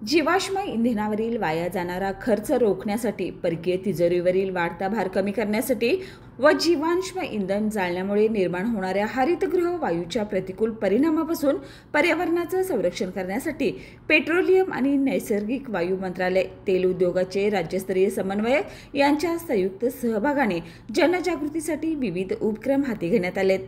जीवाश्म इंधनावरील वाया जाणारा खर्च रोखण्यासाठी, परकीय तिजोरीवरील वाढता भार कमी करण्यासाठी व जीवाश्म इंधन जाळण्यामुळे निर्माण होणाऱ्या हरितगृह वायूच्या प्रतिकूल परिणामापासून पर्यावरणाचं संरक्षण करण्यासाठी पेट्रोलियम आणि नैसर्गिक वायू मंत्रालय, तेल उद्योगाचे राज्यस्तरीय समन्वयक यांच्या संयुक्त सहभागाने जनजागृतीसाठी विविध उपक्रम हाती घेण्यात आलेत।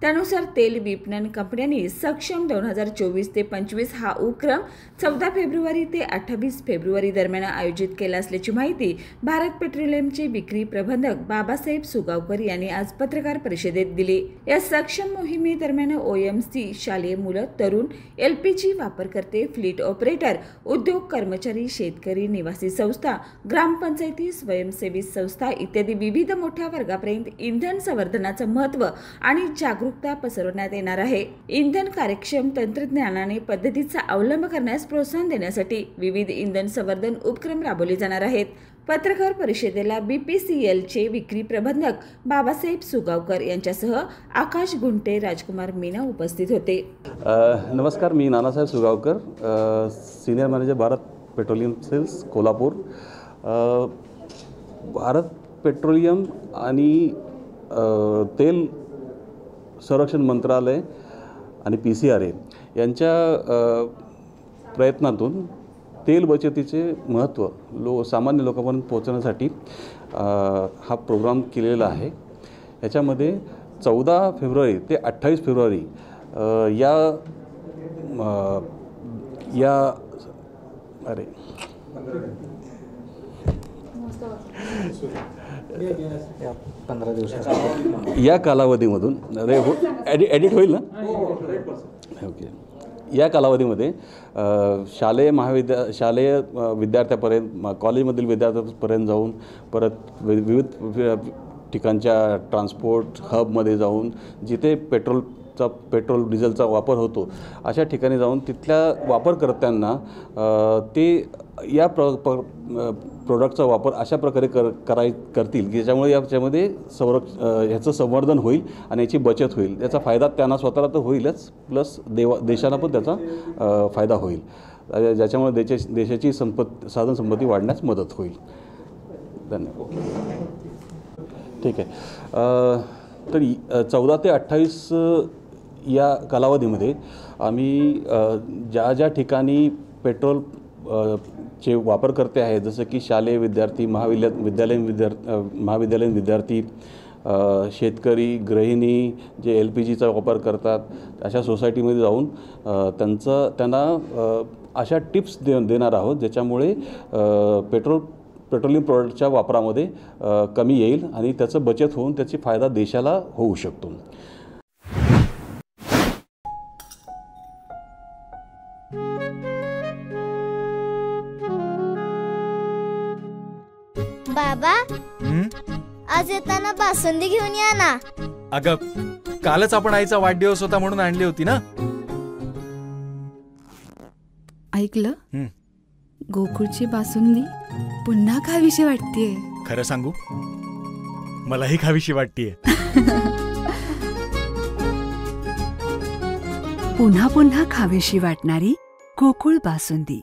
त्यानुसार तेल विपणन कंपन्यांनी सक्षम 2024 ते 25 हा उपक्रम 14 फेब्रुवारी ते 28 फेब्रुवारी दरम्यान आयोजित केला असल्याची माहिती भारत पेट्रोलियमचे विक्री प्रबंधक बाबासाहेब सुगावकर यांनी आज पत्रकार परिषदेत दिली। या सक्षम मोहिमेदरम्यान OMC, शालेय मुलं, तरुण, LPG वापरकर्ते, फ्लीट ऑपरेटर, उद्योग कर्मचारी, शेतकरी, निवासी संस्था, ग्रामपंचायती, स्वयंसेवी संस्था इत्यादी विविध मोठ्या वर्गापर्यंत इंधन संवर्धनाचं महत्त्व आणि जागरूकता पसरवण्यात येणार आहे। इंधन कार्यक्षम तंत्रज्ञानाने पद्धतीचा अवलंब करण्यास प्रोत्साहन देण्यासाठी विविध इंधन संवर्धन उपक्रम राबवले जाणार आहेत। पत्रकार परिषदेला BPCL चे विक्री प्रबंधक बाबासाहेब सुगावकर यांच्यासह आकाश गुंटे, राजकुमार मीना उपस्थित होते। नमस्कार, मी Nanasaheb Sugavkar, senior manager Bharat Petroleum sales Kolhapur. Bharat Petroleum आणि तेल संरक्षण मंत्रालय आणि PCRA यांच्या प्रयत्नातून तेल बचतीचे महत्त्व सामान्य लोकांपर्यंत पोहोचण्यासाठी हा प्रोग्राम केलेला आहे। याच्यामध्ये 14 फेब्रुवारी ते 28 फेब्रुवारी या कालावधीमधून एडिट होईल ना? ओके। या कालावधीमध्ये शालेय विद्यार्थ्यापर्यंत, कॉलेजमधील विद्यार्थ्यांपर्यंत जाऊन, परत विविध ठिकाणच्या ट्रान्सपोर्ट हबमध्ये जाऊन, जिथे पेट्रोल डिझेलचा वापर होतो अशा ठिकाणी जाऊन तिथल्या वापरकर्त्यांना ते या प्रोडक्टचा वापर अशा प्रकारे करतील की ज्याच्यामुळे याच्यामध्ये ह्याचं संवर्धन होईल आणि याची बचत होईल। याचा फायदा त्यांना स्वतःला तर होईलच, प्लस देशाला पण त्याचा फायदा होईल, ज्याच्यामुळे देशाची साधनसंपत्ती वाढण्यास मदत होईल। धन्यवाद। ठीक आहे। तर 14 ते 28 या कालावधीमध्ये आम्ही ज्या ठिकाणी पेट्रोल चे वापरकर्ते आहेत, जसं की शालेय विद्यार्थी, महाविद्यालयीन विद्यार्थी, शेतकरी, गृहिणी जे LPGचा वापर करतात, अशा सोसायटीमध्ये जाऊन त्यांना अशा टिप्स देणार आहोत ज्याच्यामुळे पेट्रोलियम प्रोडक्टच्या वापरामध्ये कमी येईल आणि त्याचं बचत होऊन त्याची फायदा देशाला होऊ शकतो। बाबा, आज येताना बासुंदी घेऊन या ना। अगं, कालच आपण आईचा वाढदिवस होता म्हणून आणली होती ना। ऐकलं? गोकुळची बासुंदी पुन्हा खावीशी वाटतेय। खरं सांगू, मलाही खावीशी वाटतेय। पुन्हा पुन्हा खावीशी वाटणारी गोकुळ बासुंदी।